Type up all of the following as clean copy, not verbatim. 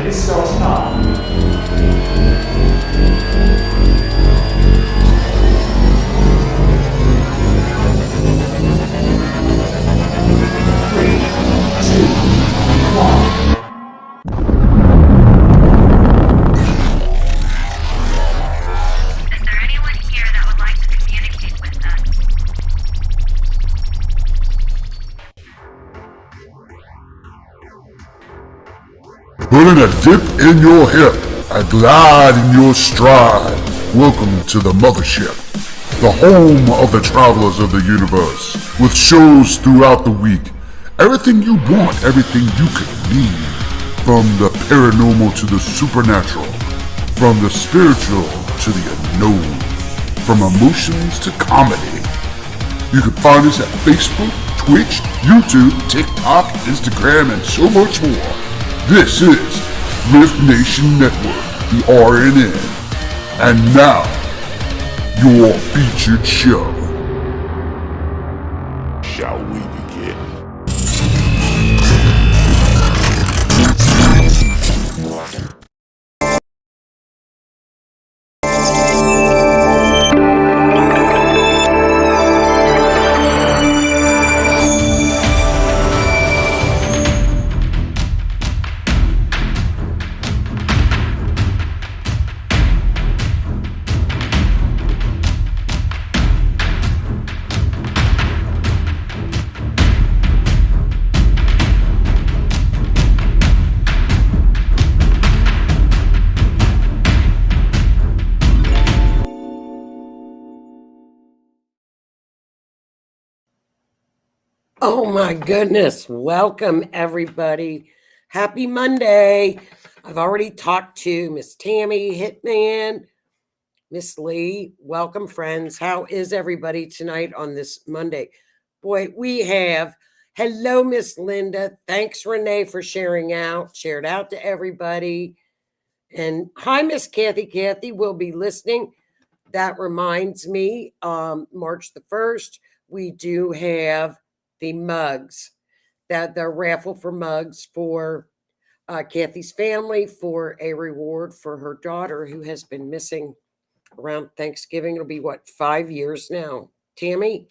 It starts now. Putting a dip in your hip, a glide in your stride. Welcome to the mothership, the home of the travelers of the universe, with shows throughout the week. Everything you want, everything you could need. From the paranormal to the supernatural, from the spiritual to the unknown, from emotions to comedy. You can find us at Facebook, Twitch, YouTube, TikTok, Instagram, and so much more. This is Rift Nation Network, the RNN. And now, your featured show. Shall we begin? Oh my goodness. Welcome everybody. Happy Monday. I've already talked to Miss Tammy Hitman, Miss Lee. Welcome friends. How is everybody tonight on this Monday? Boy, we have hello Miss Linda. Thanks Renee for sharing out. Shared out to everybody. And hi Miss Kathy. Kathy will be listening. That reminds me, March the 1st, we do have the mugs, that the raffle for mugs for Kathy's family for a reward for her daughter who has been missing around Thanksgiving. It'll be 5 years now. Tammy,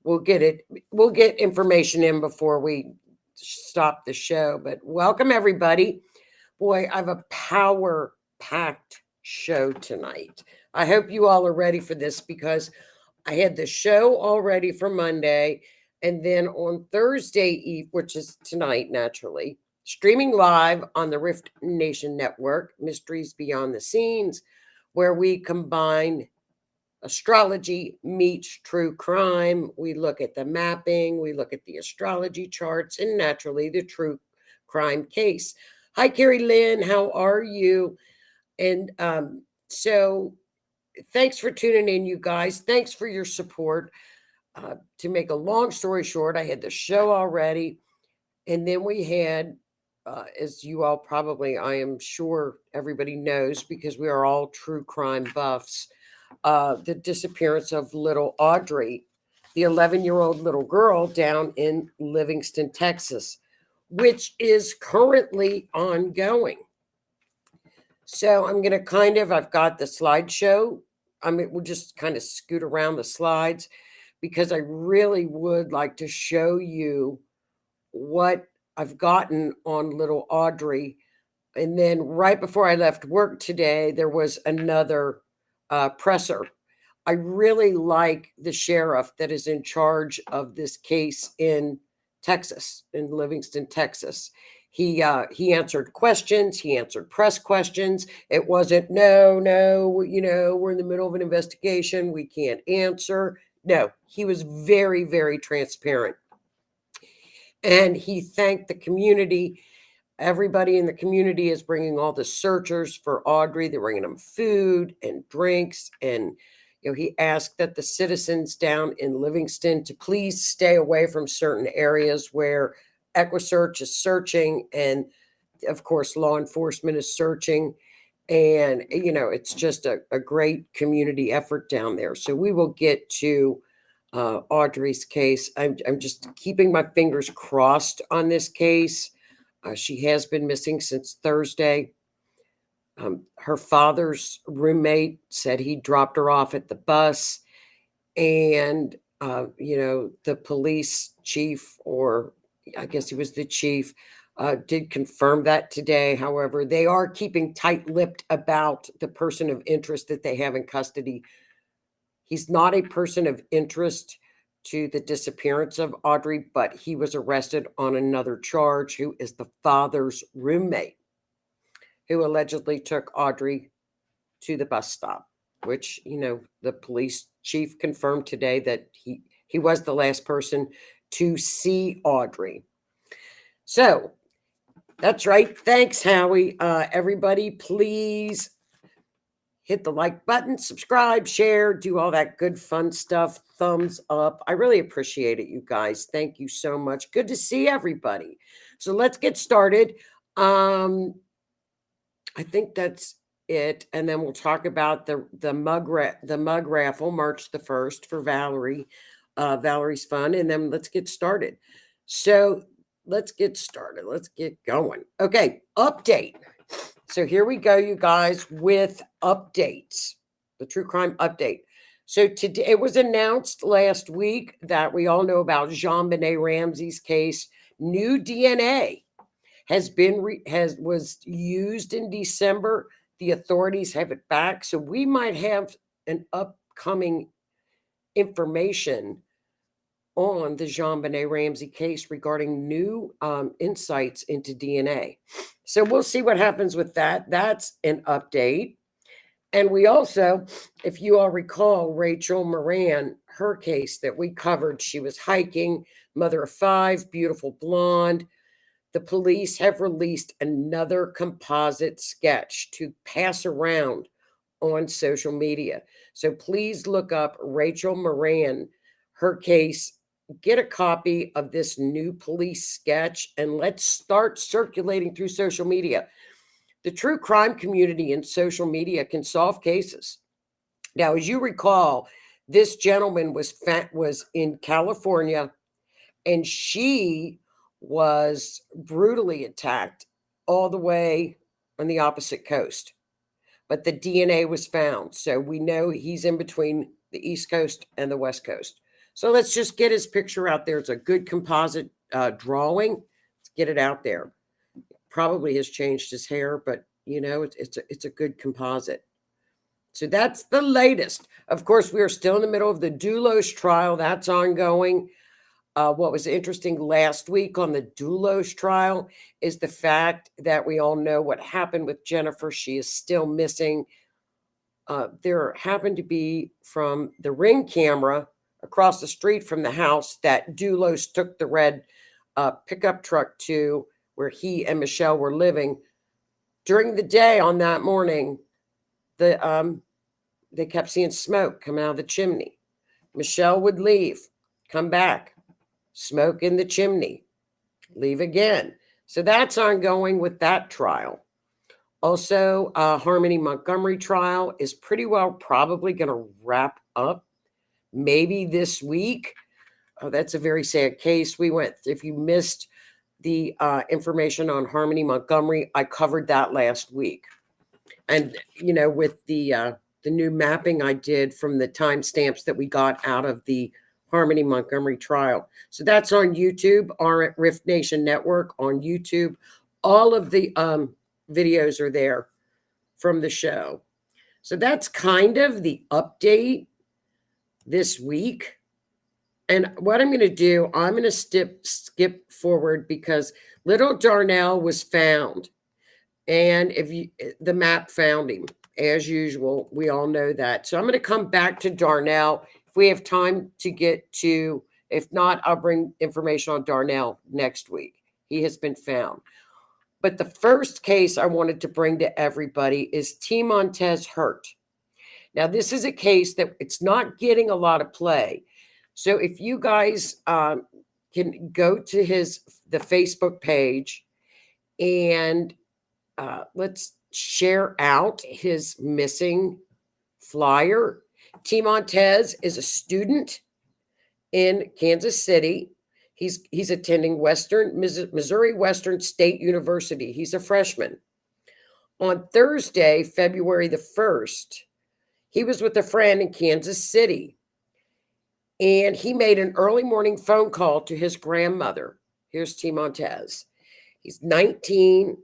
we'll get it. We'll get information in before we stop the show. But welcome everybody. Boy, I have a power-packed show tonight. I hope you all are ready for this because I had the show all ready for Monday. And then on Thursday Eve, which is tonight, naturally, streaming live on the Rift Nation Network, Mysteries Beyond the Scenes, where we combine astrology meets true crime. We look at the mapping, we look at the astrology charts, and naturally the true crime case. Hi, Carrie Lynn. How are you? And so thanks for tuning in, you guys. Thanks for your support. To make a long story short, I had the show already. And then we had, as you all probably, I am sure everybody knows, because we are all true crime buffs, the disappearance of little Audrii, the 11-year-old little girl down in Livingstson, Texas, which is currently ongoing. So I'm going to I've got the slideshow. We'll just kind of scoot around the slides because I really would like to show you what I've gotten on little Audrii. And then right before I left work today, there was another presser. I really like the sheriff that is in charge of this case in Texas, in Livingstson, Texas. He answered questions. He answered press questions. It wasn't, no, we're in the middle of an investigation. We can't answer. No, he was very, very transparent. And he thanked the community. Everybody in the community is bringing all the searchers for Audrii. They're bringing them food and drinks. And, he asked that the citizens down in Livingstson to please stay away from certain areas where EquiSearch is searching. And of course, law enforcement is searching. And, it's just a great community effort down there. So we will get to Audrii's case. I'm just keeping my fingers crossed on this case. She has been missing since Thursday. Her father's roommate said he dropped her off at the bus. And, the police chief, or I guess he was the chief, did confirm that today. However, they are keeping tight-lipped about the person of interest that they have in custody. He's not a person of interest to the disappearance of Audrii, but he was arrested on another charge, who is the father's roommate, who allegedly took Audrii to the bus stop, which, the police chief confirmed today that he was the last person to see Audrii. So that's right. Thanks, Howie. Everybody, please hit the like button, subscribe, share, do all that good fun stuff. Thumbs up. I really appreciate it, you guys. Thank you so much. Good to see everybody. So let's get started. I think that's it, and then we'll talk about the mug raffle March the 1st for Valerie. Valerie's fun, and then let's get started. So let's get started. Let's get going. Okay, update. So here we go, you guys, with updates. The true crime update. So today it was announced last week that we all know about JonBenet Ramsey's case. New DNA was used in December. The authorities have it back, so we might have an upcoming information on the JonBenet Ramsey case regarding new insights into DNA. So we'll see what happens with that. That's an update. And we also, if you all recall, Rachel Moran, her case that we covered, she was hiking, mother of 5, beautiful blonde. The police have released another composite sketch to pass around on social media. So please look up Rachel Moran, her case, get a copy of this new police sketch, and let's start circulating through social media. The true crime community in social media can solve cases. Now, as you recall, this gentleman was in California, and she was brutally attacked all the way on the opposite coast. But the DNA was found. So we know he's in between the East Coast and the West Coast. So let's just get his picture out there. It's a good composite drawing. Let's get it out there. Probably has changed his hair, but you know, it's a good composite. So that's the latest. Of course, we are still in the middle of the Dulos trial. That's ongoing. What was interesting last week on the Dulos trial is the fact that we all know what happened with Jennifer. She is still missing. There happened to be from the Ring camera across the street from the house that Dulos took the red pickup truck to, where he and Michelle were living. During the day on that morning, they kept seeing smoke coming out of the chimney. Michelle would leave, come back, smoke in the chimney, leave again. So that's ongoing with that trial. Also, Harmony Montgomery trial is pretty well probably going to wrap up maybe this week. Oh, that's a very sad case. If you missed the information on Harmony Montgomery, I covered that last week. And, you know, with the new mapping I did from the timestamps that we got out of the Harmony Montgomery trial. So that's on YouTube, our Rift Nation Network on YouTube. All of the videos are there from the show. So that's kind of the update this week. And what I'm going to do, I'm going to skip forward because little Darnell was found. And the map found him, as usual. We all know that. So I'm going to come back to Darnell. If we have time to get to, if not, I'll bring information on Darnell next week. He has been found. But the first case I wanted to bring to everybody is T. Montez Hurt. Now, this is a case that it's not getting a lot of play. So if you guys can go to the Facebook page and let's share out his missing flyer. T. Montez is a student in Kansas City. He's attending Missouri Western State University. He's a freshman. On Thursday, February the 1st, he was with a friend in Kansas City. And he made an early morning phone call to his grandmother. Here's T. Montez. He's 19.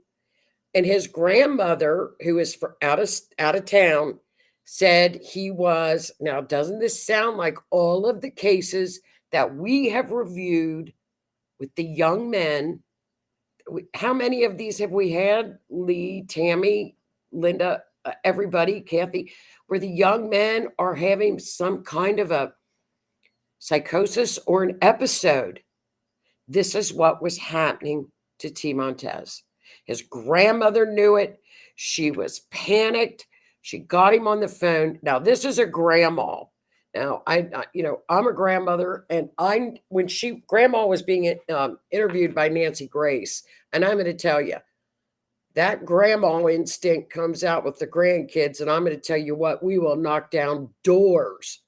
And his grandmother, who is out of town, said he was, now doesn't this sound like all of the cases that we have reviewed with the young men? How many of these have we had? Lee, Tammy, Linda, everybody, Kathy, where the young men are having some kind of a psychosis or an episode. This is what was happening to T. Montez. His grandmother knew it. She was panicked. She got him on the phone. Now, this is a grandma. Now, I'm a grandmother, and when grandma was being interviewed by Nancy Grace, and I'm going to tell you, that grandma instinct comes out with the grandkids, and I'm going to tell you what, we will knock down doors.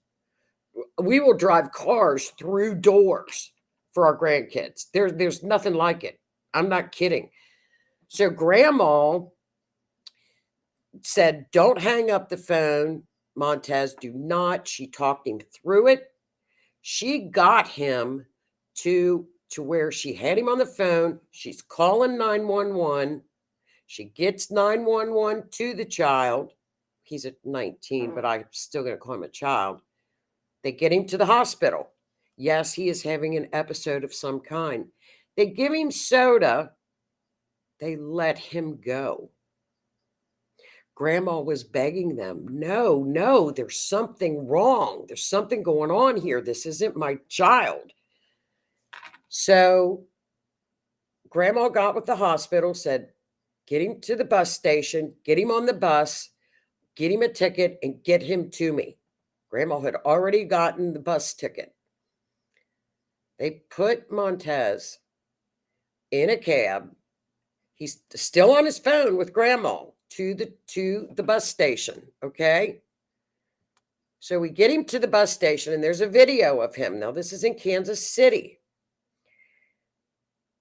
We will drive cars through doors for our grandkids. There's nothing like it. I'm not kidding. So grandma said, don't hang up the phone, Montez, do not. She talked him through it. She got him to where she had him on the phone. She's calling 911. She gets 911 to the child. He's at 19, but I'm still going to call him a child. They get him to the hospital. Yes, he is having an episode of some kind. They give him soda. They let him go. Grandma was begging them, no, there's something wrong. There's something going on here. This isn't my child. So grandma got with the hospital, said, get him to the bus station, get him on the bus, get him a ticket, and get him to me. Grandma had already gotten the bus ticket. They put Montez in a cab. He's still on his phone with grandma to the bus station, okay? So we get him to the bus station, and there's a video of him. Now, this is in Kansas City.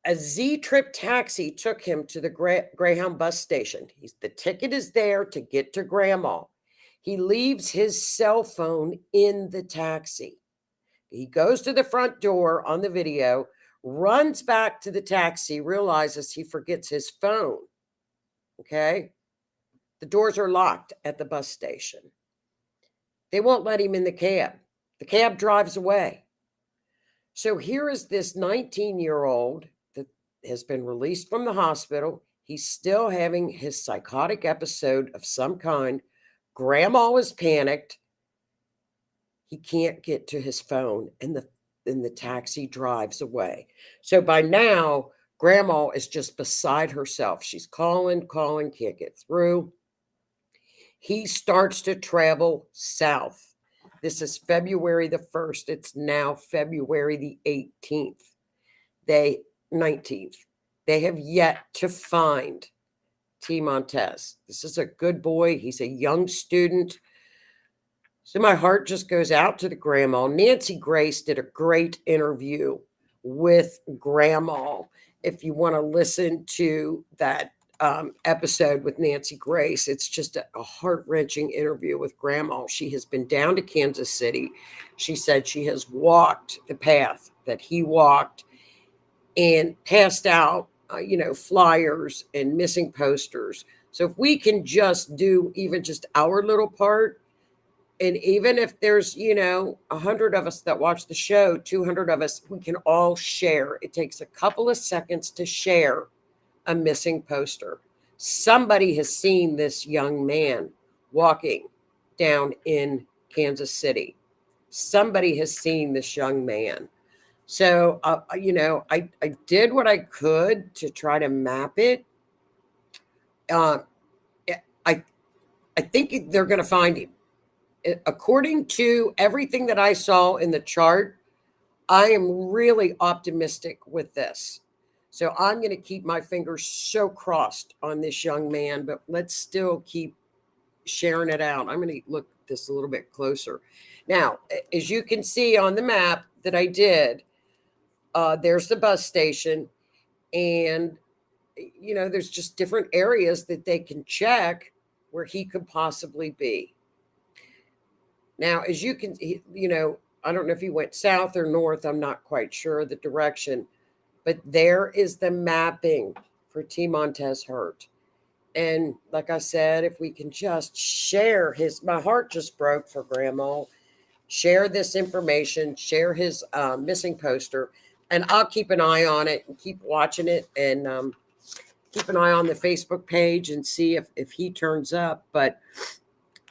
A Z-Trip taxi took him to the Greyhound bus station. The ticket is there to get to grandma. He leaves his cell phone in the taxi. He goes to the front door on the video, runs back to the taxi, realizes he forgets his phone, okay? The doors are locked at the bus station. They won't let him in the cab. The cab drives away. So here is this 19-year-old that has been released from the hospital. He's still having his psychotic episode of some kind. Grandma is panicked. He can't get to his phone, and the taxi drives away. So by now, grandma is just beside herself. She's calling, can't get through. He starts to travel south. This is February the 1st. It's now February the 18th. 19th. They have yet to find T. Montez. This is a good boy. He's a young student. So my heart just goes out to the grandma. Nancy Grace did a great interview with grandma. If you want to listen to that episode with Nancy Grace, it's just a heart-wrenching interview with grandma. She has been down to Kansas City. She said she has walked the path that he walked and passed out, flyers and missing posters. So if we can just do even just our little part, and even if there's, 100 of us that watch the show, 200 of us, we can all share. It takes a couple of seconds to share a missing poster. Somebody has seen this young man walking down in Kansas City. Somebody has seen this young man. So, I did what I could to try to map it. I think they're going to find him. According to everything that I saw in the chart, I am really optimistic with this. So I'm going to keep my fingers so crossed on this young man, but let's still keep sharing it out. I'm going to look at this a little bit closer. Now, as you can see on the map that I did, there's the bus station, and, there's just different areas that they can check where he could possibly be. Now, as you can, I don't know if he went south or north. I'm not quite sure the direction, but there is the mapping for T. Montez Hurt. And like I said, if we can just share my heart just broke for grandma, share this information, share his missing poster, and I'll keep an eye on it and keep watching it, and keep an eye on the Facebook page and see if he turns up. But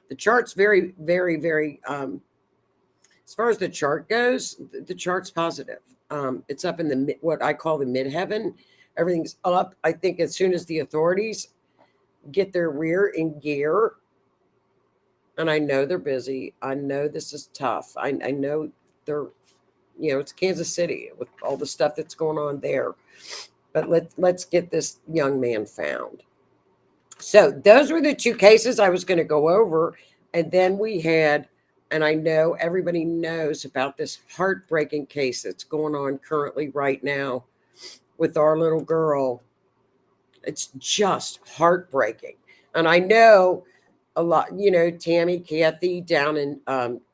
the chart's very, very, very, as far as the chart goes, the chart's positive. It's up in what I call the midheaven. Everything's up. I think as soon as the authorities get their rear in gear And I know they're busy. I know this is tough. I know they're, it's Kansas City with all the stuff that's going on there. But let's get this young man found. So those were the two cases I was going to go over. And then we had, and I know everybody knows about this heartbreaking case that's going on currently right now with our little girl. It's just heartbreaking. And I know a lot, Tammy, Kathy down in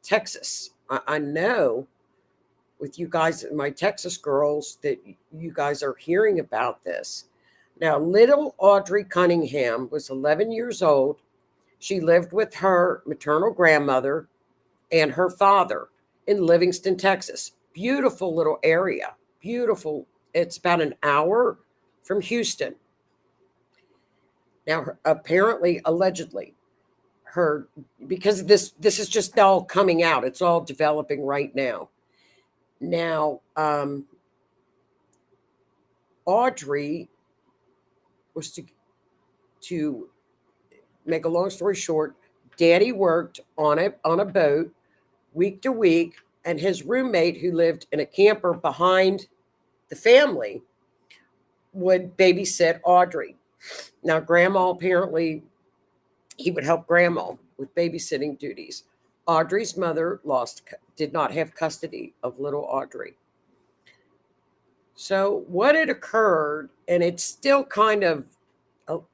Texas. I know with you guys, my Texas girls, that you guys are hearing about this. Now, little Audrii Cunningham was 11 years old. She lived with her maternal grandmother and her father in Livingstone, Texas. Beautiful little area. Beautiful. It's about an hour from Houston. Now, apparently, allegedly, because this is just all coming out. It's all developing right now. Now, Audrii was to make a long story short, Daddy worked on a boat week to week, and his roommate, who lived in a camper behind the family, would babysit Audrii. Now, Grandma apparently, he would help Grandma with babysitting duties. Audrii's mother did not have custody of little Audrii. So what had occurred, and it's still kind of,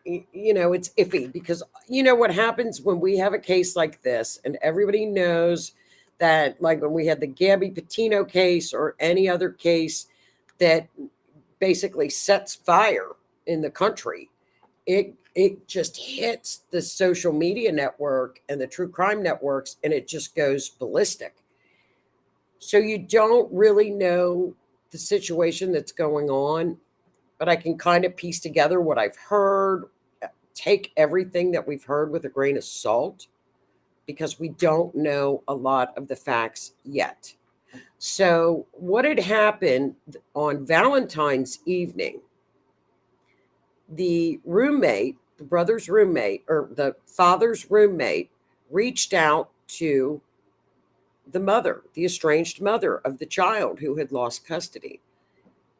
it's iffy, because what happens when we have a case like this, and everybody knows that, like when we had the Gabby Patino case or any other case that basically sets fire in the country, it just hits the social media network and the true crime networks, and it just goes ballistic. So you don't really know the situation that's going on, but I can kind of piece together what I've heard. Take everything that we've heard with a grain of salt, because we don't know a lot of the facts yet. So what had happened on Valentine's evening, the roommate, the brother's roommate, or the father's roommate, reached out to the mother, the estranged mother of the child who had lost custody.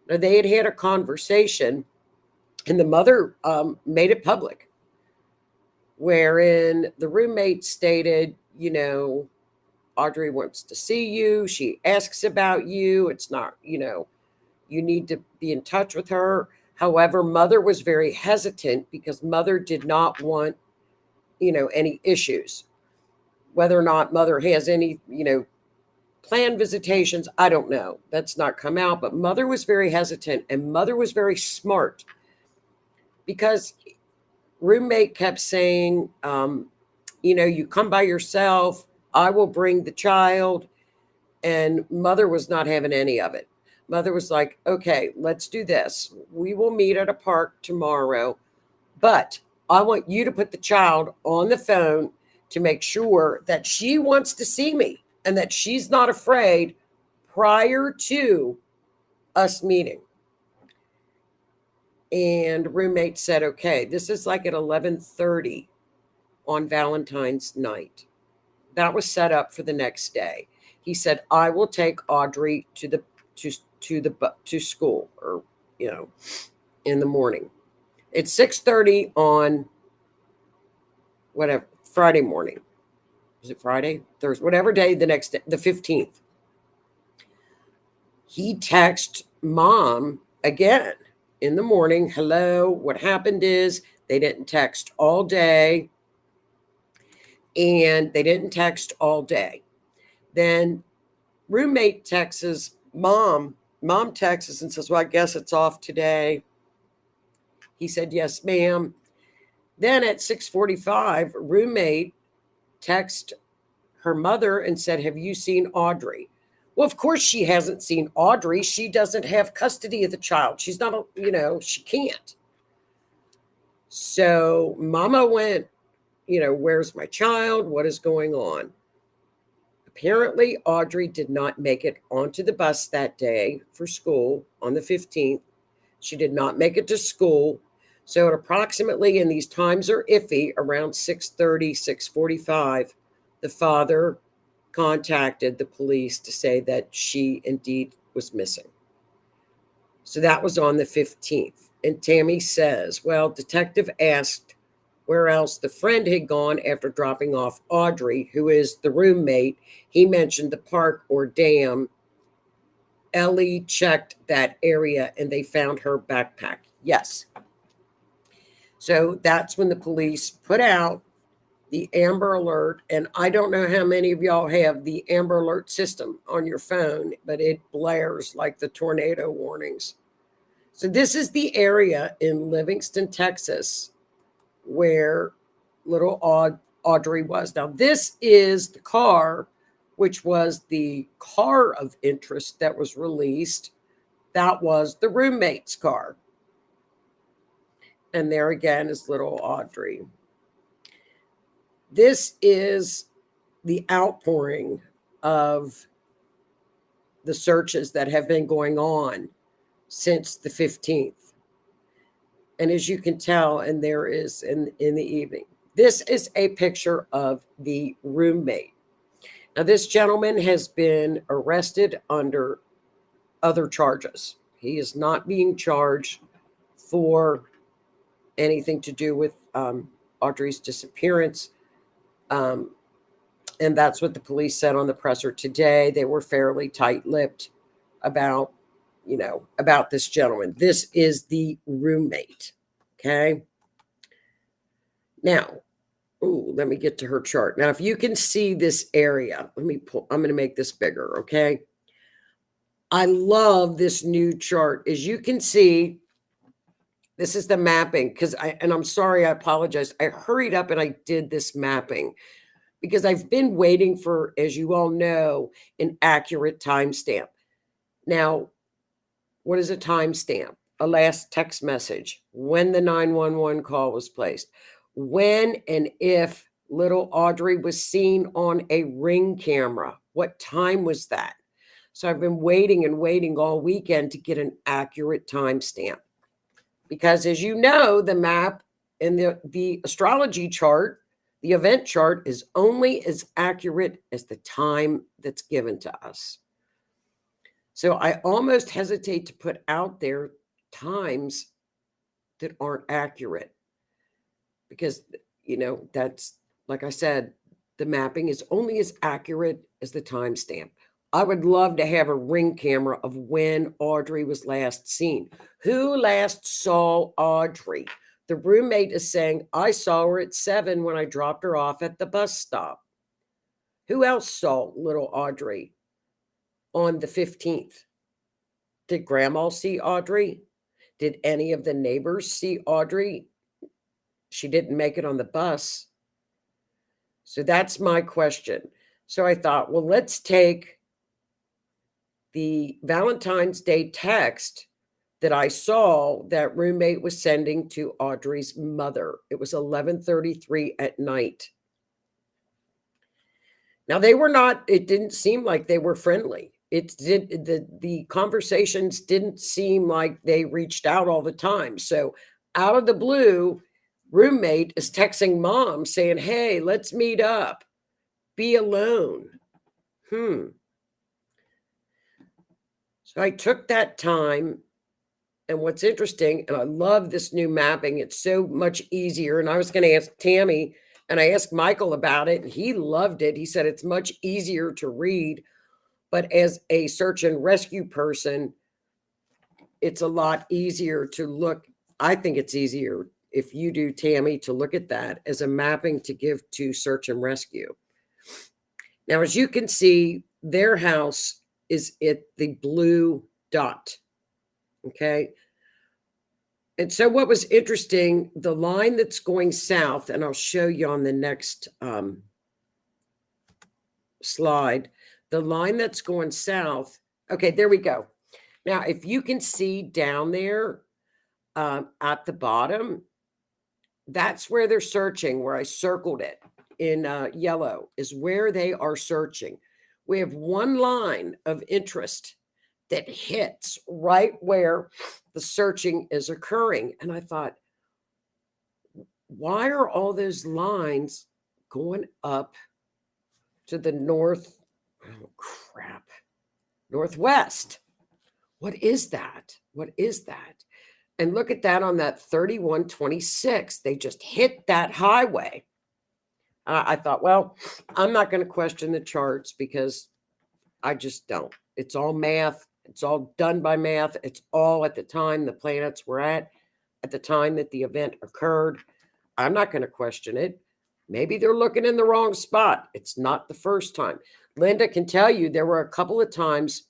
Now, they had had a conversation, and the mother made it public, wherein the roommate stated, Audrii wants to see you. She asks about you. It's not, you need to be in touch with her. However, mother was very hesitant, because mother did not want, any issues. Whether or not mother has any, planned visitations, I don't know. That's not come out. But mother was very hesitant, and mother was very smart, because roommate kept saying, you come by yourself, I will bring the child. And mother was not having any of it. Mother was like, okay, let's do this. We will meet at a park tomorrow, but I want you to put the child on the phone to make sure that she wants to see me and that she's not afraid prior to us meeting. And roommate said, okay, this is like at 11:30 on Valentine's night. That was set up for the next day. He said, I will take Audrii to school, or in the morning. It's 6:30 on whatever Friday morning. Is it Friday? Thursday? Whatever day the next day, the 15th. He texted mom again in the morning. Hello. What happened is they didn't text all day. And they didn't text all day. Then roommate texts mom. Mom texts and says, well, I guess it's off today. He said, yes, ma'am. Then at 6:45, roommate texted her mother and said, have you seen Audrii? Well, of course she hasn't seen Audrii. She doesn't have custody of the child. She's not, she can't. So mama went, where's my child? What is going on? Apparently, Audrii did not make it onto the bus that day for school on the 15th. She did not make it to school. So at approximately, and these times are iffy, around 6:30, 6:45, the father contacted the police to say that she indeed was missing. So that was on the 15th. And Tammy says, well, detective asked where else the friend had gone after dropping off Audrey, who is the roommate. He mentioned the park or dam. Ellie checked that area and they found her backpack. Yes. So that's when the police put out the Amber Alert. And I don't know how many of y'all have the Amber Alert system on your phone, but it blares like the tornado warnings. So this is the area in Livingstone, Texas, where little Audrey was. Now, this is the car, which was the car of interest that was released. That was the roommate's car. And there again is little Audrey. This is the outpouring of the searches that have been going on since the 15th. And as you can tell, and there is in the evening, this is a picture of the roommate. Now, this gentleman has been arrested under other charges. He is not being charged for anything to do with Audrey's disappearance. And that's what the police said on the presser today. They were fairly tight-lipped about, about this gentleman. This is the roommate, okay? Now, let me get to her chart. Now, if you can see this area, I'm going to make this bigger, okay? I love this new chart. As you can see, this is the mapping and I'm sorry, I apologize. I hurried up and I did this mapping because I've been waiting for, as you all know, an accurate timestamp. Now, what is a timestamp? A last text message, when the 911 call was placed, when and if little Audrey was seen on a Ring camera. What time was that? So I've been waiting and waiting all weekend to get an accurate timestamp. Because as you know, the map and the astrology chart, the event chart is only as accurate as the time that's given to us. So I almost hesitate to put out there times that aren't accurate because, that's, like I said, the mapping is only as accurate as the timestamp. I would love to have a Ring camera of when Audrey was last seen. Who last saw Audrey? The roommate is saying, I saw her at 7 when I dropped her off at the bus stop. Who else saw little Audrey on the 15th? Did Grandma see Audrey? Did any of the neighbors see Audrey? She didn't make it on the bus. So that's my question. So I thought, well, let's take the Valentine's Day text that I saw that roommate was sending to Audrey's mother. It was 11:33 at night. Now it didn't seem like they were friendly. The conversations didn't seem like they reached out all the time. So out of the blue, roommate is texting mom saying, hey, let's meet up. Be alone. So I took that time, and what's interesting, and I love this new mapping, it's so much easier. And I was going to ask Tammy, and I asked Michael about it, and he loved it. He said it's much easier to read, but as a search and rescue person, it's a lot easier to look. I think it's easier, if you do, Tammy, to look at that as a mapping to give to search and rescue. Now, as you can see, their house is at the blue dot. Okay. And so what was interesting, the line that's going south, and I'll show you on the next slide, the line that's going south. Okay, there we go. Now, if you can see down there at the bottom, that's where they're searching, where I circled it in yellow, is where they are searching. We have one line of interest that hits right where the searching is occurring. And I thought, why are all those lines going up to the north. Oh, crap. Northwest. What is that? What is that? And look at that on that 3126. They just hit that highway. I thought, well, I'm not going to question the charts because I just don't. It's all math. It's all done by math. It's all at the time the planets were at the time that the event occurred. I'm not going to question it. Maybe they're looking in the wrong spot. It's not the first time. Linda can tell you there were a couple of times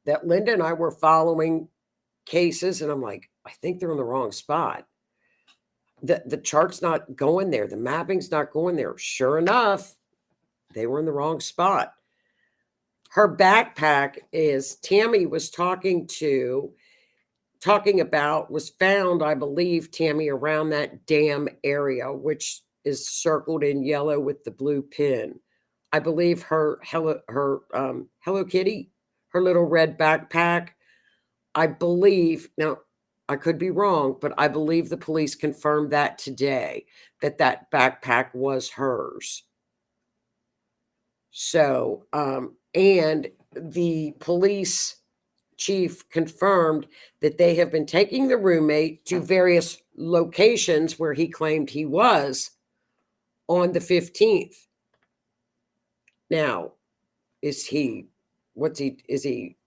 that Linda and I were following cases, and I'm like, I think they're in the wrong spot. The chart's not going there. The mapping's not going there. Sure enough, they were in the wrong spot. Her backpack is Tammy was talking about was found, I believe, Tammy, around that dam area, which is circled in yellow with the blue pin. I believe her Hello Kitty, her little red backpack. I believe, now I could be wrong, but I believe the police confirmed that today, that backpack was hers. So, and the police chief confirmed that they have been taking the roommate to various locations where he claimed he was on the 15th. Now, is he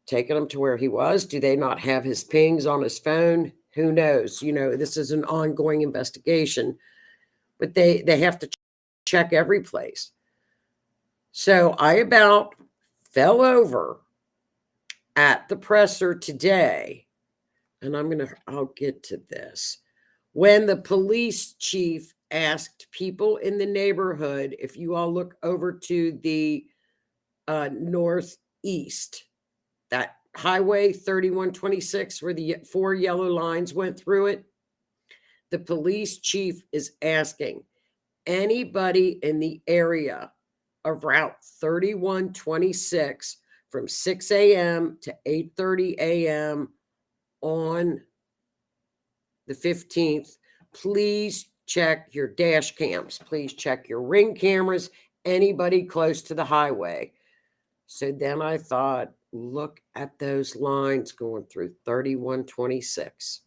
taking them to where he was? Do they not have his pings on his phone? Who knows? You know, this is an ongoing investigation, but they have to check every place. So I about fell over at the presser today, and I'll get to this. When the police chief asked people in the neighborhood, if you all look over to the northeast, that highway 3126 where the 4 yellow lines went through it, the police chief is asking anybody in the area of Route 3126 from 6 a.m. to 8:30 a.m. on the 15th, please check your dash cams. Please check your ring cameras, anybody close to the highway. So then I thought, look at those lines going through 3126.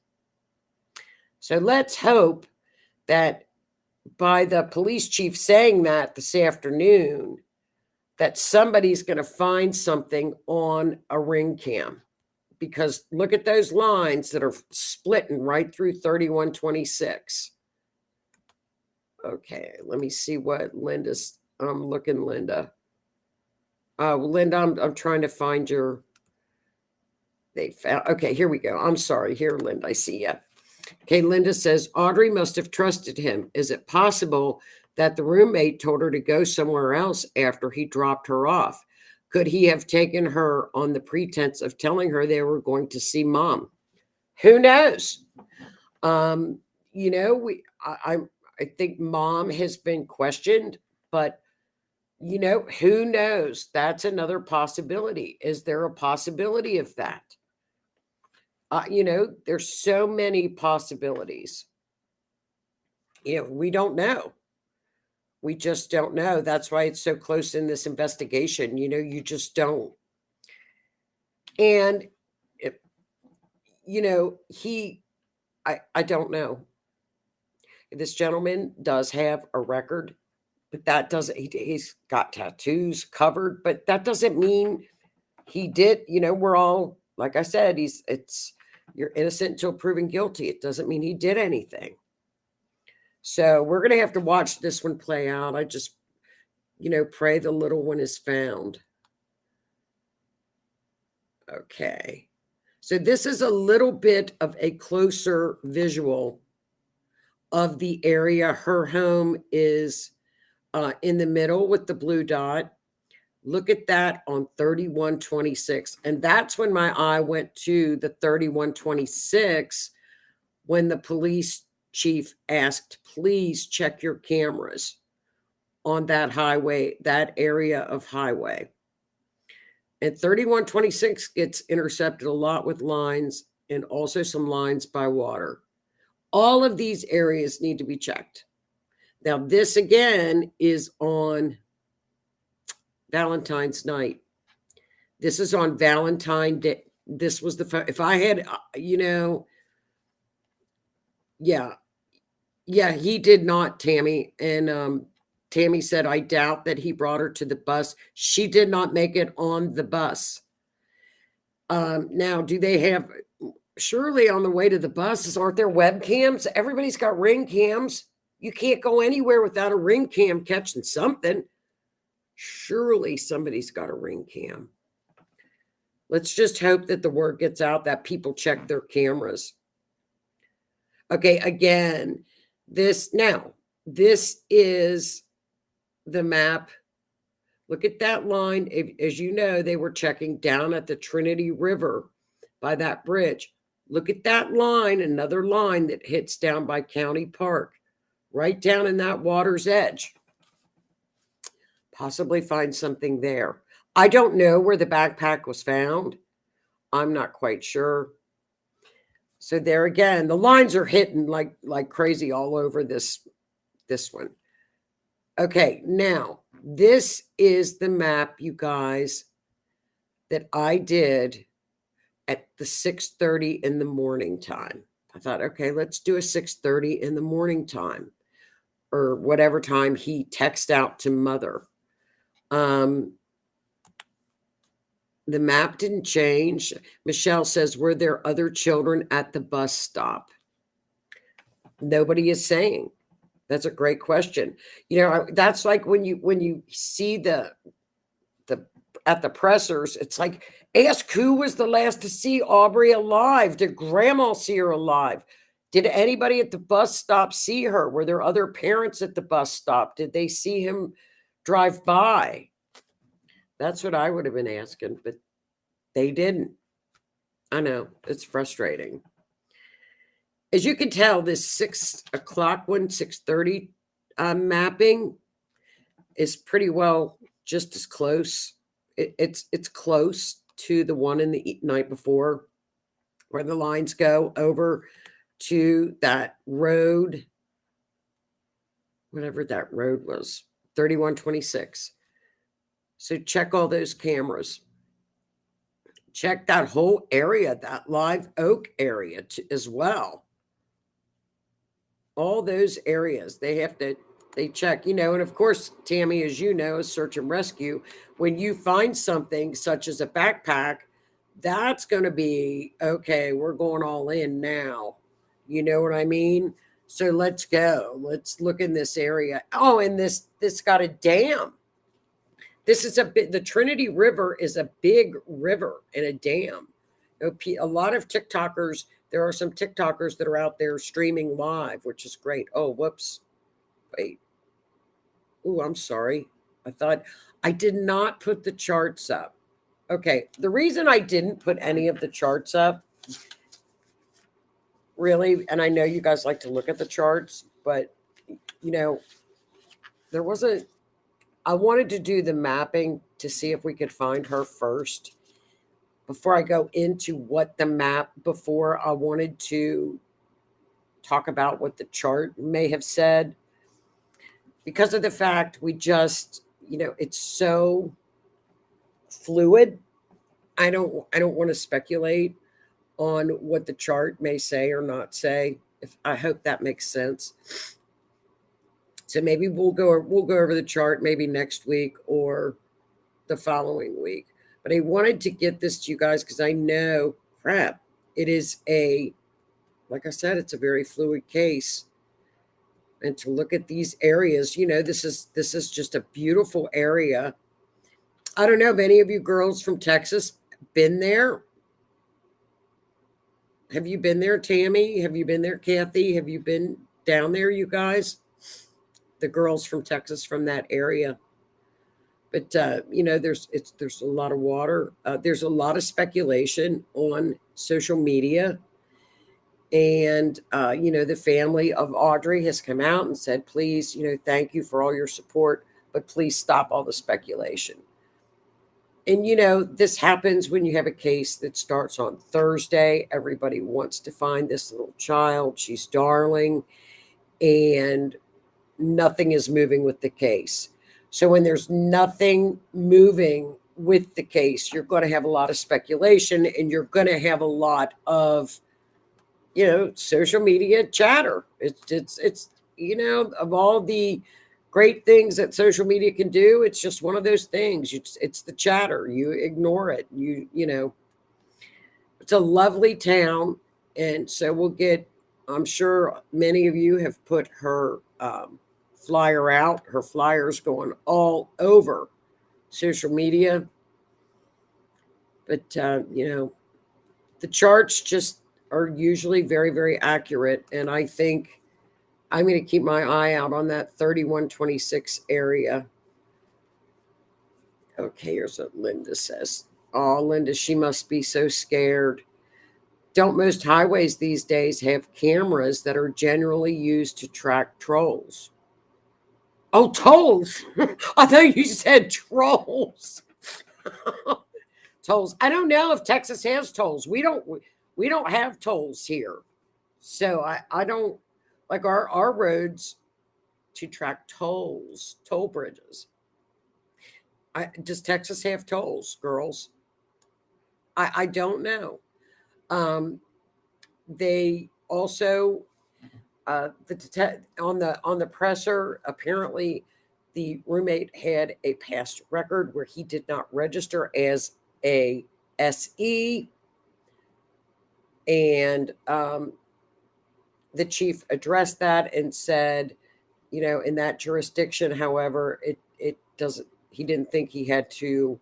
So let's hope that by the police chief saying that this afternoon, that somebody's going to find something on a ring cam, because look at those lines that are splitting right through 3126. Okay, let me see what Linda's. I'm looking, Linda. Linda, I'm trying to find your. They found. Okay, here we go. I'm sorry. Here, Linda, I see you. Okay, Linda says Audrii must have trusted him. Is it possible that the roommate told her to go somewhere else after he dropped her off? Could he have taken her on the pretense of telling her they were going to see mom? Who knows? You know, I think mom has been questioned, but you know, who knows? That's another possibility. Is there a possibility of that? You know, there's so many possibilities. You know, we don't know. We just don't know. That's why it's so close in this investigation. You know, you just don't. And, you know, I don't know. This gentleman does have a record, but that doesn't, he's got tattoos covered, but that doesn't mean he did, you know, we're all, like I said, you're innocent until proven guilty. It doesn't mean he did anything. So we're going to have to watch this one play out. I just, you know, pray the little one is found. Okay. So this is a little bit of a closer visual of the area. Her home is in the middle with the blue dot. Look at that on 3126. And that's when my eye went to the 3126 when the police chief asked, please check your cameras on that highway, that area of highway. And 3126 gets intercepted a lot with lines and also some lines by water. All of these areas need to be checked. Now, this again is on Valentine's night. This is on Valentine's Day. This was if I had, yeah, he did not, Tammy. And Tammy said, I doubt that he brought her to the bus. She did not make it on the bus. Now, do they have, surely on the way to the buses, aren't there webcams? Everybody's got ring cams. You can't go anywhere without a ring cam catching something. Surely somebody's got a ring cam. Let's just hope that the word gets out that people check their cameras. Okay, again, this is the map. Look at that line. As you know, they were checking down at the Trinity River by that bridge. Look at that line, another line that hits down by County Park, right down in that water's edge. Possibly find something there. I don't know where the backpack was found. I'm not quite sure. So there again, the lines are hitting like crazy all over this one. Okay, now this is the map, you guys, that I did at the 6:30 in the morning time. I thought, okay, let's do a 6:30 in the morning time, or whatever time he texted out to Mother. The map didn't change. Michelle says, were there other children at the bus stop? Nobody is saying. That's a great question. That's like when you see the at the pressers, it's like, ask who was the last to see Audrii alive. Did Grandma see her alive? Did anybody at the bus stop see her? Were there other parents at the bus stop? Did they see him drive by? That's what I would have been asking, but they didn't. I know, it's frustrating. As you can tell, this 6 o'clock one, 6:30 mapping is pretty well just as close. It's close to the one in the night before, where the lines go over to that road, whatever that road was, 3126. So check all those cameras. Check that whole area, that Live Oak area as well. All those areas, they check, and of course, Tammy, as you know, is search and rescue. When you find something such as a backpack, that's going to be, okay, we're going all in now. You know what I mean? So let's go. Let's look in this area. Oh, and this got a dam. This is the Trinity River is a big river and a dam. A lot of TikTokers, there are some TikTokers that are out there streaming live, which is great. Oh, whoops. Wait. Oh, I'm sorry. I thought I did not put the charts up. Okay. The reason I didn't put any of the charts up, really, and I know you guys like to look at the charts, but, there wasn't, I wanted to do the mapping to see if we could find her first. Before I go into what the map, before I wanted to talk about what the chart may have said, because of the fact we just, it's so fluid. I don't want to speculate on what the chart may say or not say. I hope that makes sense. So maybe we'll go over the chart maybe next week or the following week. But I wanted to get this to you guys because I know, it is like I said, it's a very fluid case. And to look at these areas, this is just a beautiful area. I don't know if any of you girls from Texas been there. Have you been there, Tammy? Have you been there, Kathy? Have you been down there, you guys? The girls from Texas, from that area. But there's a lot of water. There's a lot of speculation on social media, and the family of Audrii has come out and said, please, thank you for all your support, but please stop all the speculation. And this happens when you have a case that starts on Thursday. Everybody wants to find this little child. She's darling, and nothing is moving with the case. So when there's nothing moving with the case, you're going to have a lot of speculation, and you're going to have a lot of, social media chatter. It's of all the great things that social media can do, it's just one of those things. It's the chatter. You ignore it. It's a lovely town, and so we'll get. I'm sure many of you have put her flyer out. Her flyer's going all over social media, but the charts just are usually very, very accurate, and I think I'm going to keep my eye out on that 3126 area. Okay, here's what Linda says. Oh, Linda, she must be so scared. Don't most highways these days have cameras that are generally used to track trolls? Oh, tolls. I thought you said trolls. Tolls. I don't know if Texas has tolls. We don't have tolls here. So I don't like our roads to track tolls, toll bridges. Does Texas have tolls, girls? I don't know. They also on the presser, apparently the roommate had a past record where he did not register as a SE, and the chief addressed that and said, in that jurisdiction, however, it doesn't. He didn't think he had to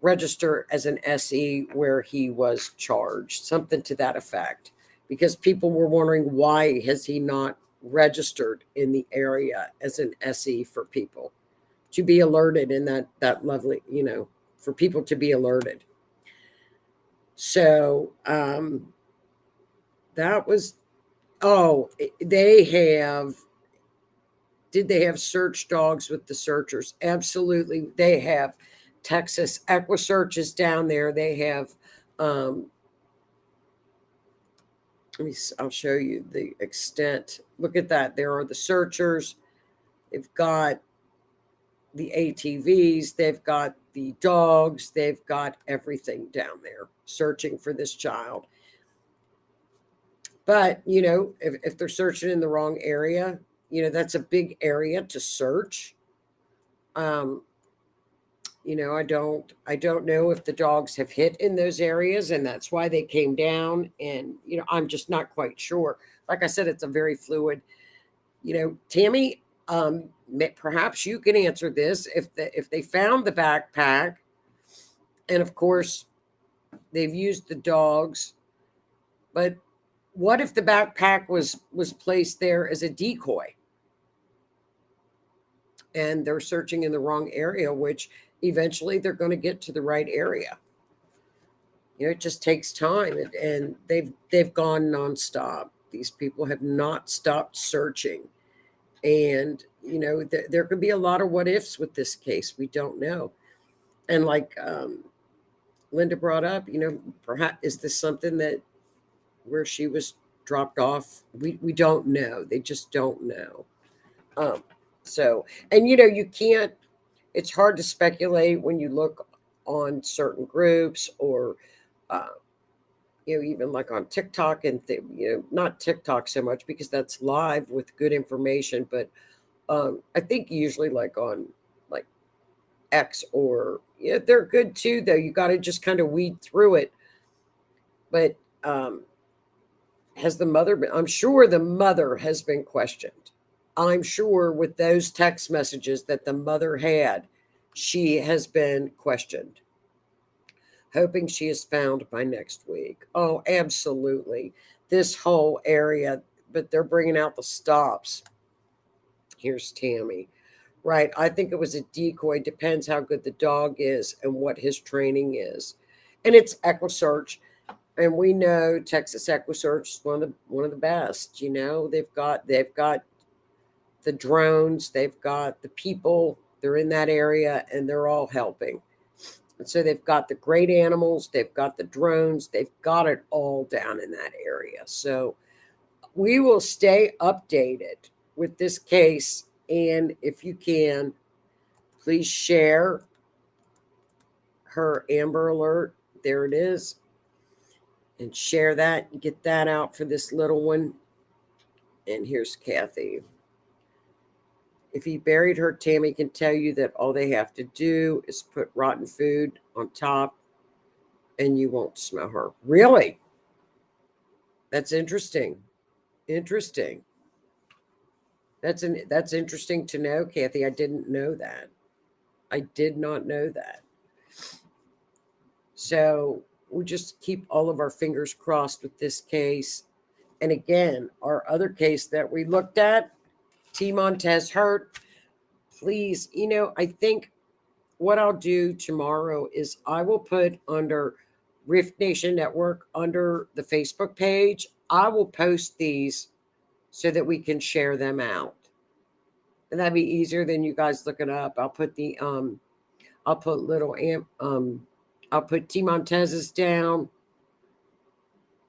register as an SE where he was charged, something to that effect, because people were wondering why has he not registered in the area as an SE for people to be alerted in that lovely, for people to be alerted. So that was, did they have search dogs with the searchers? Absolutely. They have Texas EquiSearch is down there. They have, I'll show you the extent. Look at that. There are the searchers. They've got the ATVs. They've got the dogs. They've got everything down there searching for this child. But, if they're searching in the wrong area, that's a big area to search. I don't know if the dogs have hit in those areas and that's why they came down. And, I'm just not quite sure. Like I said, it's a very fluid, Tammy, perhaps you can answer this. If they found the backpack, and of course they've used the dogs, but what if the backpack was placed there as a decoy and they're searching in the wrong area, which eventually they're going to get to the right area? It just takes time, and they've gone nonstop. These people have not stopped searching, and there could be a lot of what ifs with this case. We don't know, and like Linda brought up, perhaps is this something that where she was dropped off? We don't know. They just don't know. So, and you can't. It's hard to speculate when you look on certain groups or, even like on TikTok and not TikTok so much because that's live with good information, but I think usually like on like X or they're good too. Though you got to just kind of weed through it. But has the mother been? I'm sure the mother has been questioned. I'm sure with those text messages that the mother had, she has been questioned. Hoping she is found by next week. Oh, absolutely. This whole area, but they're bringing out the stops. Here's Tammy. Right. I think it was a decoy. Depends how good the dog is and what his training is. And it's EquiSearch. And we know Texas EquiSearch is one of the best. They've got the drones, they've got the people, they're in that area and they're all helping. And so they've got the great animals, they've got the drones, they've got it all down in that area. So we will stay updated with this case. And if you can, Please share her Amber Alert. There it is. And share that and get that out for this little one. And here's Kathy. If he buried her, Tammy can tell you that all they have to do is put rotten food on top and you won't smell her. Really? That's interesting. Interesting. That's interesting to know, Kathy. I didn't know that. I did not know that. So we just keep all of our fingers crossed with this case. And again, our other case that we looked at, T. Montez hurt. Please, I think what I'll do tomorrow is I will put under Rift Nation Network, under the Facebook page, I will post these so that we can share them out. And that'd be easier than you guys looking up. I'll put I'll put T. Montez's down,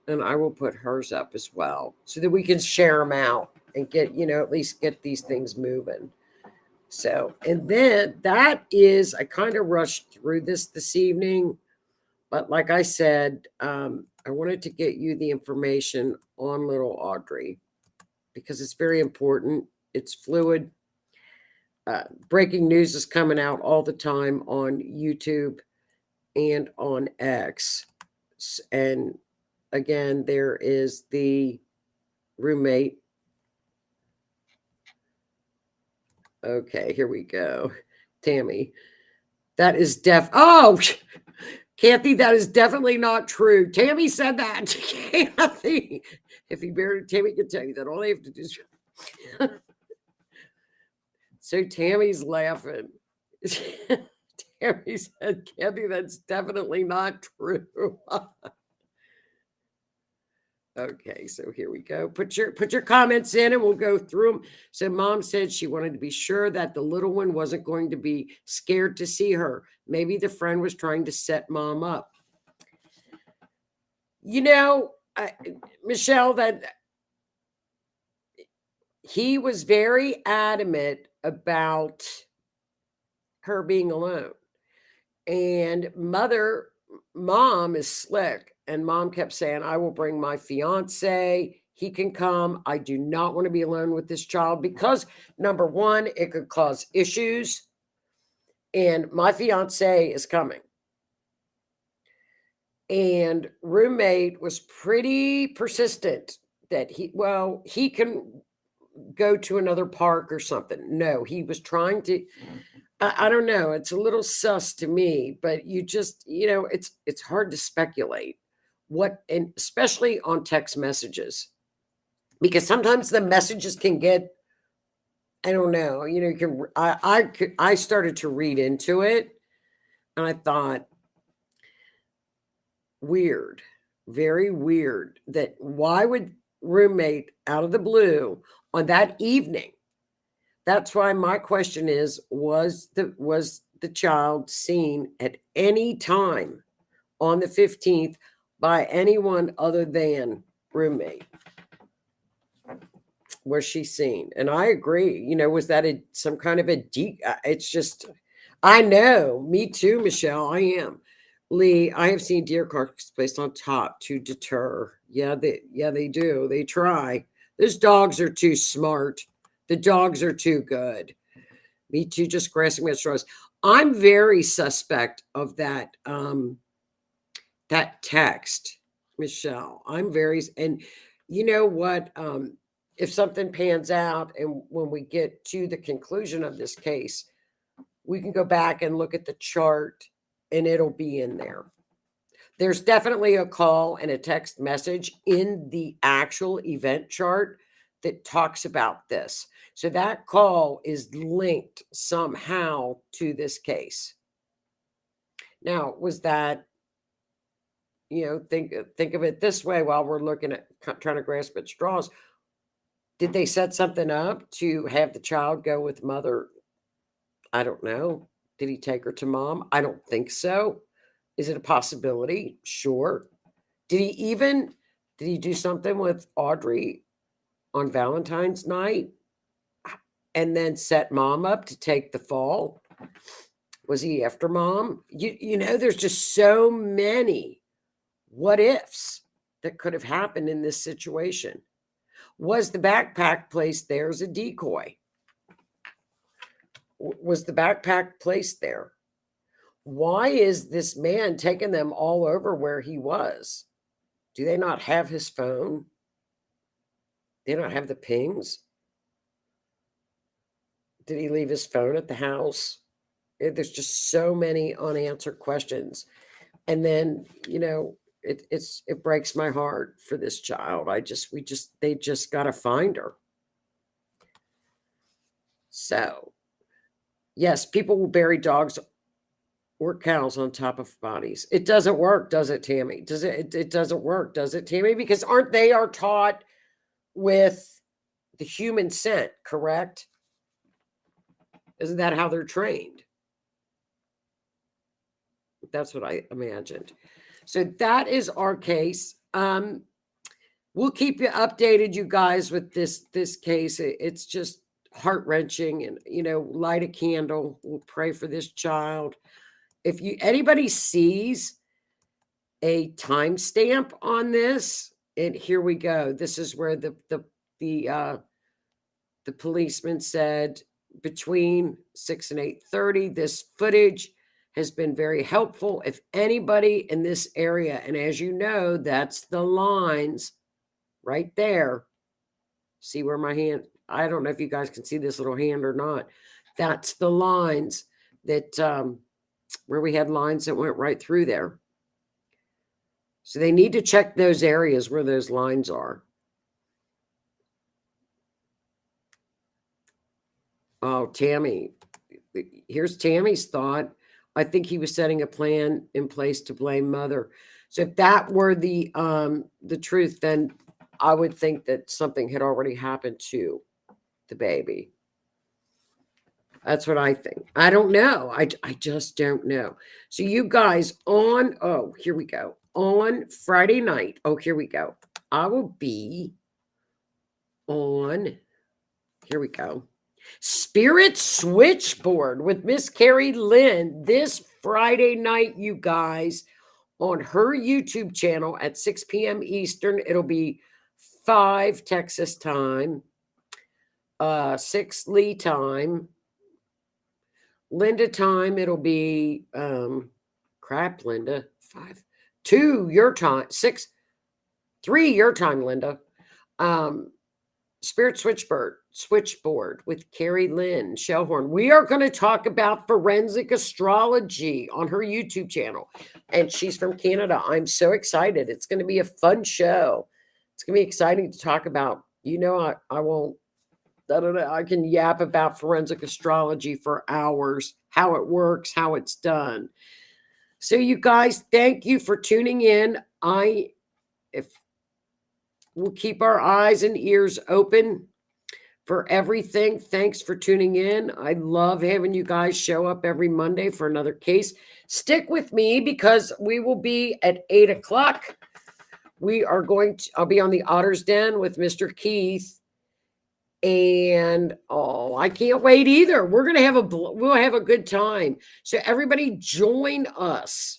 and I will put hers up as well so that we can share them out and get, at least get these things moving. So, and then I kind of rushed through this evening, but like I said, I wanted to get you the information on little Audrii because it's very important. It's fluid. Breaking news is coming out all the time on YouTube and on X. And again, there is the roommate. Okay, here we go. Tammy. That is Kathy, that is definitely not true. Tammy said that to Kathy. If he buried Tammy can tell you that all they have to do is So Tammy's laughing. Tammy said, Kathy, that's definitely not true. Okay, so here we go. Put your comments in and we'll go through them. So Mom said she wanted to be sure that the little one wasn't going to be scared to see her. Maybe the friend was trying to set Mom up. Michelle, that he was very adamant about her being alone. And Mom is slick. And Mom kept saying, I will bring my fiance. He can come. I do not want to be alone with this child because, number one, it could cause issues. And my fiance is coming. And roommate was pretty persistent that he can go to another park or something. No, he was trying to, I don't know. It's a little sus to me, but you just, it's hard to speculate and especially on text messages, because sometimes the messages can get, I don't know, I started to read into it and I thought, weird, very weird that why would roommate out of the blue on that evening? That's why my question is, was the child seen at any time on the 15th by anyone other than roommate? Was she seen? And I agree. Was that some kind of it's just, I know, me too, Michelle, I am. Lee, I have seen deer carcasses placed on top to deter. Yeah, they do. They try. Those dogs are too smart. The dogs are too good. Me too, just grasping at straws. I'm very suspect of that that text, Michelle. And you know what? If something pans out and when we get to the conclusion of this case, we can go back and look at the chart and it'll be in there. There's definitely a call and a text message in the actual event chart that talks about this. So that call is linked somehow to this case. Now, was that, think of it this way while we're looking at trying to grasp at straws. Did they set something up to have the child go with mother? I don't know. Did he take her to Mom? I don't think so. Is it a possibility? Sure. Did he do something with Audrii on Valentine's night and then set Mom up to take the fall? Was he after mom? You know, there's just so many what ifs that could have happened in this situation. Was the backpack placed there as a decoy? Was the backpack placed there? Why is this man taking them all over where he was? Do they not have his phone? They don't have the pings? Did he leave his phone at the house? There's just so many unanswered questions. And then, you know, it breaks my heart for this child. They just got to find her. So, yes, people will bury dogs or cows on top of bodies. It doesn't work, does it, Tammy? It doesn't work, does it, Tammy? Because aren't they are taught with the human scent, correct? Isn't that how they're trained? That's what I imagined. So that is our case. We'll keep you updated, you guys, with this case. It's just heart-wrenching, and, you know, light a candle. We'll pray for this child. If anybody sees a timestamp on this, and here we go. This is where the policeman said between 6 and 8:30. This footage has been very helpful. If anybody in this area, and as you know, that's the lines right there. See where my hand, I don't know if you guys can see this little hand or not. That's the lines that, where we had lines that went right through there. So they need to check those areas where those lines are. Oh, Tammy. Here's Tammy's thought. I think he was setting a plan in place to blame mother. So if that were the truth, then I would think that something had already happened to the baby. That's what I think. I don't know. I just don't know. So you guys here we go. On Friday night. Oh, here we go. I will be on, here we go, Spirit Switchboard with Miss Carrie Lynn this Friday night, you guys, on her YouTube channel at 6 p.m. Eastern. It'll be 5 Texas time, 6 Lee time, Linda time. It'll be crap, Linda, 5, 2 your time, 6, 3 your time, Linda. Spirit Switchboard with Carrie Lynn Shellhorn. We are going to talk about forensic astrology on her YouTube channel. And she's from Canada. I'm so excited. It's going to be a fun show. It's going to be exciting to talk about. You know, I won't, I don't know, I can yap about forensic astrology for hours, how it works, how it's done. So you guys, thank you for tuning in. We'll keep our eyes and ears open for everything. Thanks for tuning in. I love having you guys show up every Monday for another case. Stick with me because we will be at 8 o'clock. I'll be on the Otter's Den with Mr. Keith. And I can't wait either. We'll have a good time. So everybody join us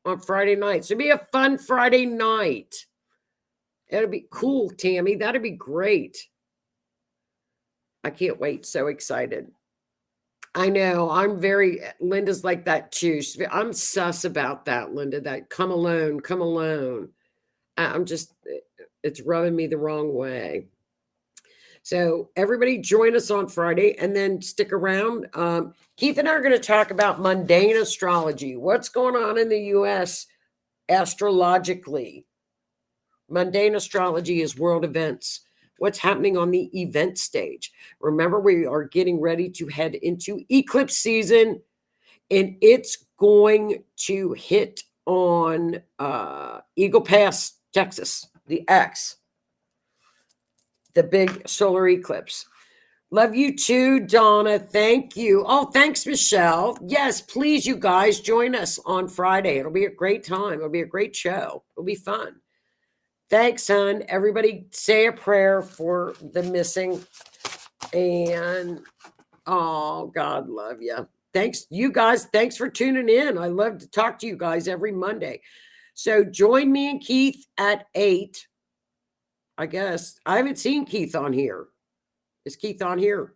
on Friday night. So it'll be a fun Friday night. It'll be cool, Tammy. That'd be great. I can't wait. So excited. I know. Linda's like that too. I'm sus about that, Linda, that come alone. It's rubbing me the wrong way. So everybody join us on Friday and then stick around. Keith and I are going to talk about mundane astrology. What's going on in the U.S. astrologically? Mundane astrology is world events. What's happening on the event stage? Remember, we are getting ready to head into eclipse season, and it's going to hit on Eagle Pass, Texas, the X, the big solar eclipse. Love you too, Donna. Thank you. Oh, thanks, Michelle. Yes, please, you guys, join us on Friday. It'll be a great time. It'll be a great show. It'll be fun. Thanks, hon. Everybody say a prayer for the missing. And, God love you. thanks, you guys. Thanks for tuning in. I love to talk to you guys every Monday. So join me and Keith at 8. I guess I haven't seen Keith on here. Is Keith on here?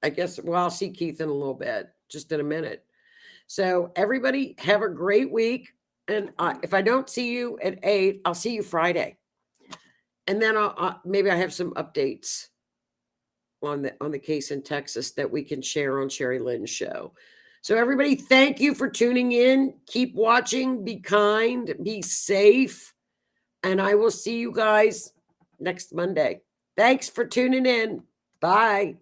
I guess, well, I'll see Keith in a little bit, just in a minute. So everybody have a great week. And if I don't see you at 8, I'll see you Friday. And then maybe I have some updates on the case in Texas that we can share on Sherry Lynn's show. So everybody, thank you for tuning in. Keep watching, be kind, be safe. And I will see you guys next Monday. Thanks for tuning in. Bye.